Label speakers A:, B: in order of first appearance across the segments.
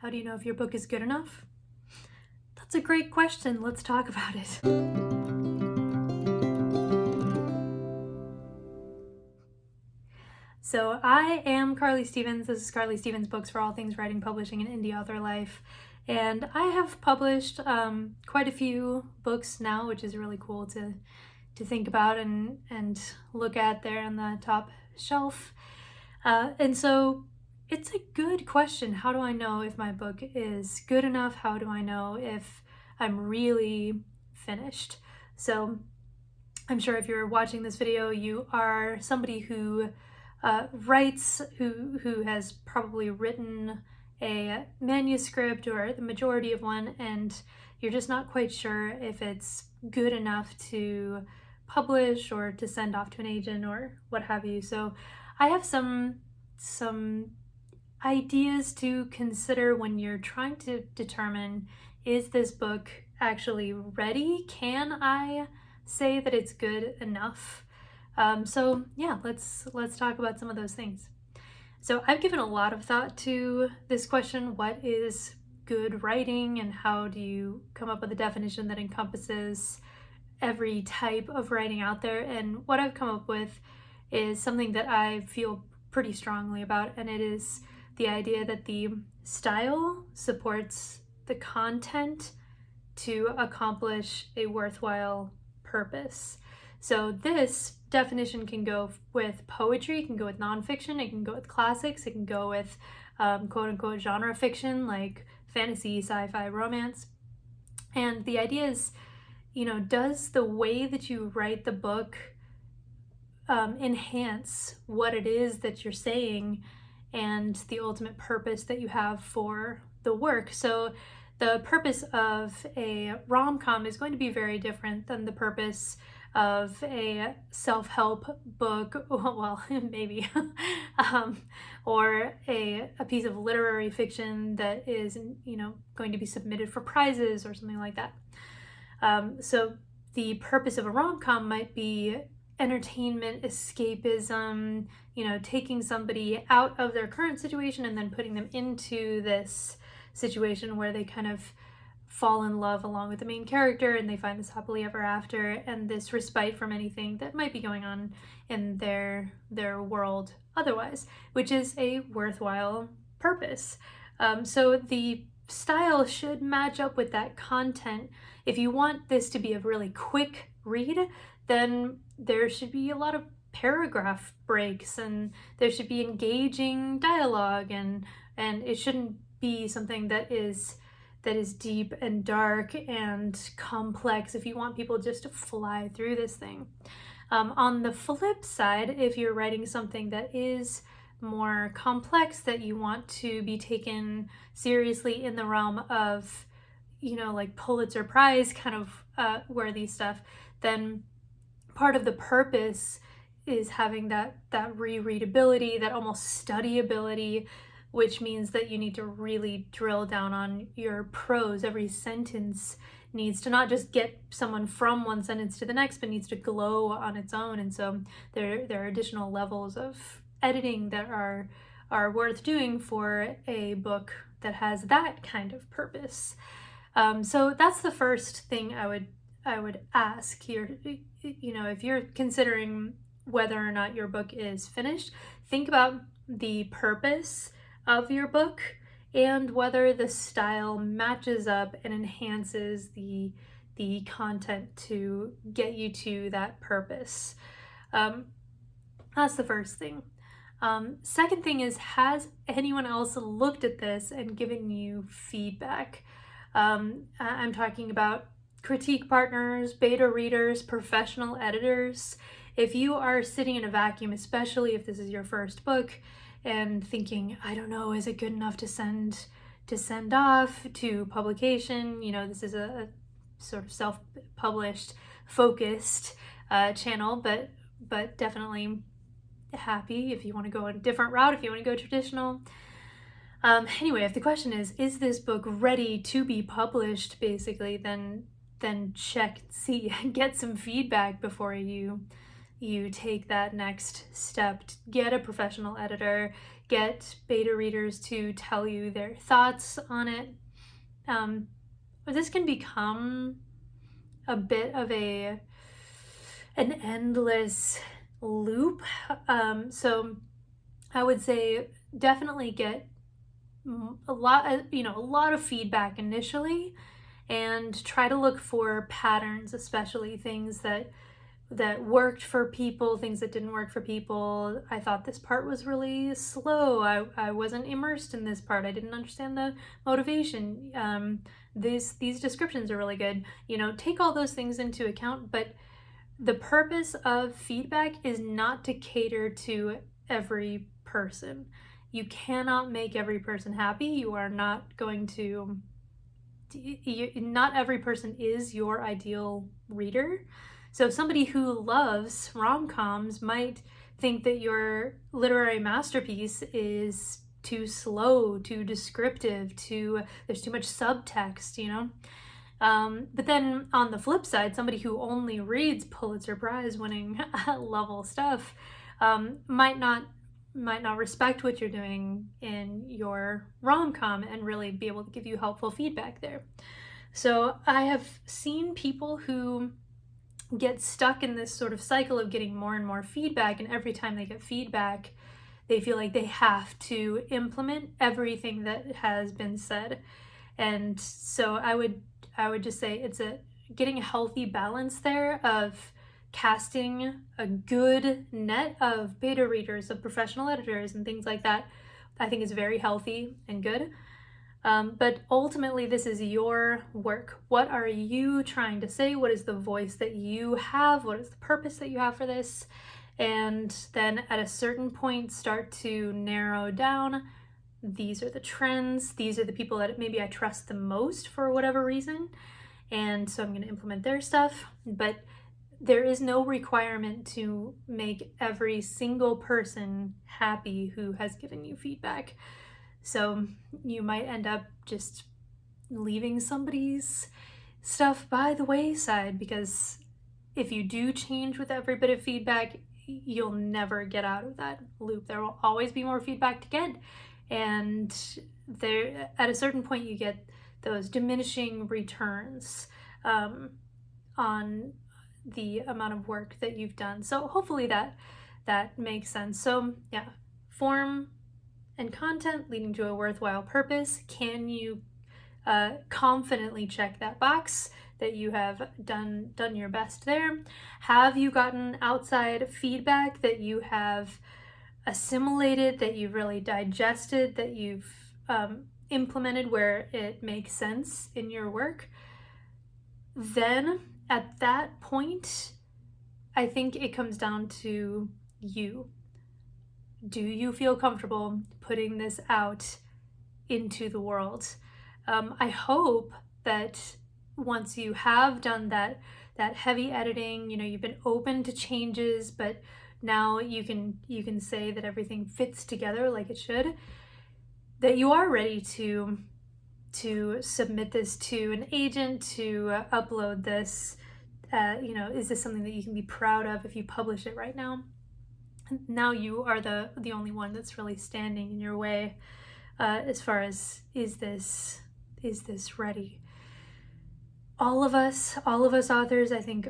A: How do you know if your book is good enough? That's a great question. Let's talk about it. So I am Carly Stevens. This is Carly Stevens Books for all things writing, publishing, and indie author life. And I have published quite a few books now, which is really cool to think about and look at there on the top shelf. And so it's a good question. How do I know if my book is good enough? How do I know if I'm really finished? So I'm sure if you're watching this video, you are somebody who writes, who has probably written a manuscript or the majority of one, and you're just not quite sure if it's good enough to publish or to send off to an agent or what have you. So I have some ideas to consider when you're trying to determine, is this book actually ready? Can I say that it's good enough? So yeah, let's talk about some of those things. So I've given a lot of thought to this question: what is good writing, and how do you come up with a definition that encompasses every type of writing out there? And what I've come up with is something that I feel pretty strongly about, and it is the idea that the style supports the content to accomplish a worthwhile purpose. So this definition can go with poetry, it can go with nonfiction, it can go with classics, it can go with quote unquote genre fiction like fantasy, sci-fi, romance. And the idea is, does the way that you write the book enhance what it is that you're saying and the ultimate purpose that you have for the work? So the purpose of a rom-com is going to be very different than the purpose of a self-help book, well, maybe, or a piece of literary fiction that is, going to be submitted for prizes or something like that. So the purpose of a rom-com might be entertainment, escapism, taking somebody out of their current situation and then putting them into this situation where they kind of fall in love along with the main character and they find this happily ever after and this respite from anything that might be going on in their world otherwise, which is a worthwhile purpose. So the style should match up with that content. If you want this to be a really quick read, then there should be a lot of paragraph breaks and there should be engaging dialogue, and it shouldn't be something that is deep and dark and complex if you want people just to fly through this thing. On the flip side, if you're writing something that is more complex, that you want to be taken seriously in the realm of, like Pulitzer Prize kind of worthy stuff, then part of the purpose is having that rereadability, that almost studyability, which means that you need to really drill down on your prose. Every sentence needs to not just get someone from one sentence to the next, but needs to glow on its own. And so there are additional levels of editing that are worth doing for a book that has that kind of purpose. So that's the first thing I would ask here. If you're considering whether or not your book is finished, think about the purpose of your book and whether the style matches up and enhances the content to get you to that purpose. That's the first thing. Second thing is, has anyone else looked at this and given you feedback? I'm talking about critique partners, beta readers, professional editors. If you are sitting in a vacuum, especially if this is your first book, and thinking, I don't know, is it good enough to send off to publication? This is a sort of self-published, focused channel, but definitely happy if you want to go a different route, if you want to go traditional. Anyway, if the question is this book ready to be published, basically, then check, see, get some feedback before you take that next step. Get a professional editor, get beta readers to tell you their thoughts on it. This can become a bit of an endless loop. So I would say definitely get a lot of feedback initially, and try to look for patterns, especially things that worked for people, things that didn't work for people. I thought this part was really slow. I wasn't immersed in this part. I didn't understand the motivation. These descriptions are really good. Take all those things into account, but the purpose of feedback is not to cater to every person. You cannot make every person happy. You are not going to, not every person is your ideal reader. So somebody who loves rom-coms might think that your literary masterpiece is too slow, too descriptive, there's too much subtext, But then on the flip side, somebody who only reads Pulitzer Prize winning level stuff might not respect what you're doing in your rom-com and really be able to give you helpful feedback there. So I have seen people who get stuck in this sort of cycle of getting more and more feedback, and every time they get feedback, they feel like they have to implement everything that has been said. And so I would just say it's getting a healthy balance there of casting a good net of beta readers, of professional editors and things like that. I think is very healthy and good. But ultimately, this is your work. What are you trying to say? What is the voice that you have? What is the purpose that you have for this? And then at a certain point, start to narrow down. These are the trends. These are the people that maybe I trust the most for whatever reason. And so I'm going to implement their stuff. But there is no requirement to make every single person happy who has given you feedback. So you might end up just leaving somebody's stuff by the wayside, because if you do change with every bit of feedback, you'll never get out of that loop. There will always be more feedback to get, and there at a certain point you get those diminishing returns on the amount of work that you've done. So hopefully that makes sense. So yeah, form and content leading to a worthwhile purpose. Can you confidently check that box that you have done your best there? Have you gotten outside feedback that you have assimilated, that you've really digested, that you've implemented where it makes sense in your work? Then at that point, I think it comes down to you. Do you feel comfortable putting this out into the world? I hope that once you have done that heavy editing, you've been open to changes, but now you can say that everything fits together like it should, that you are ready to submit this to an agent, to upload this. Is this something that you can be proud of if you publish it right now? Now you are the only one that's really standing in your way as far as is this ready? All of us authors, I think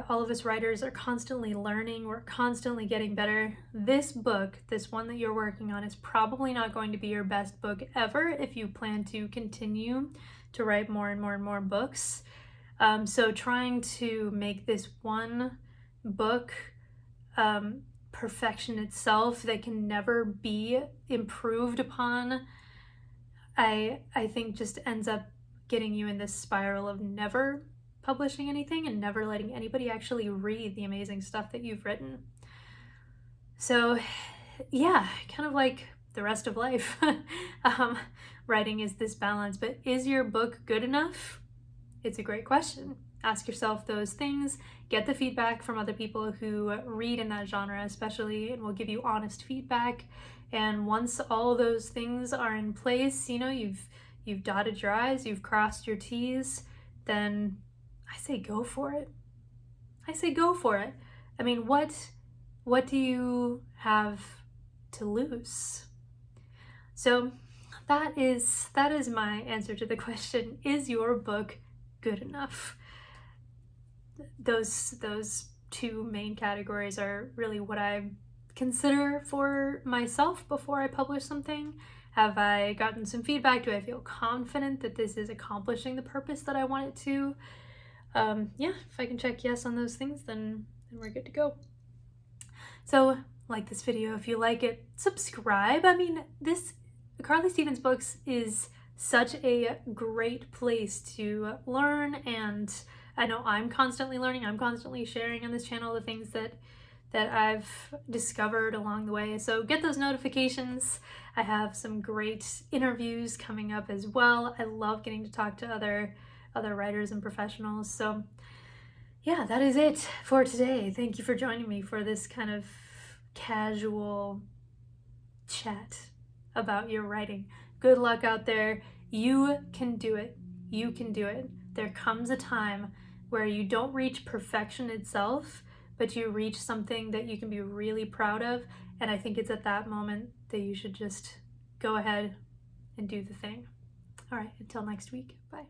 A: all of us writers are constantly learning. We're constantly getting better. This book, this one that you're working on, is probably not going to be your best book ever if you plan to continue to write more and more and more books. So trying to make this one book perfection itself that can never be improved upon, I think just ends up getting you in this spiral of never publishing anything and never letting anybody actually read the amazing stuff that you've written. So yeah, kind of like the rest of life. Writing is this balance, but is your book good enough? It's a great question. Ask yourself those things. Get the feedback from other people who read in that genre especially, and will give you honest feedback. And once all those things are in place, you've dotted your I's, you've crossed your T's, then I say go for it. I mean, what do you have to lose? So that is my answer to the question, is your book good enough? Those two main categories are really what I consider for myself before I publish something. Have I gotten some feedback? Do I feel confident that this is accomplishing the purpose that I want it to? Yeah, if I can check yes on those things, then we're good to go. So like this video if you like it, subscribe. I mean, this Carly Stevens Books is such a great place to learn, and I know I'm constantly learning. I'm constantly sharing on this channel the things that I've discovered along the way. So get those notifications. I have some great interviews coming up as well. I love getting to talk to other writers and professionals. So yeah, that is it for today. Thank you for joining me for this kind of casual chat about your writing. Good luck out there. You can do it. You can do it. There comes a time where you don't reach perfection itself, but you reach something that you can be really proud of. And I think it's at that moment that you should just go ahead and do the thing. All right, until next week. Bye.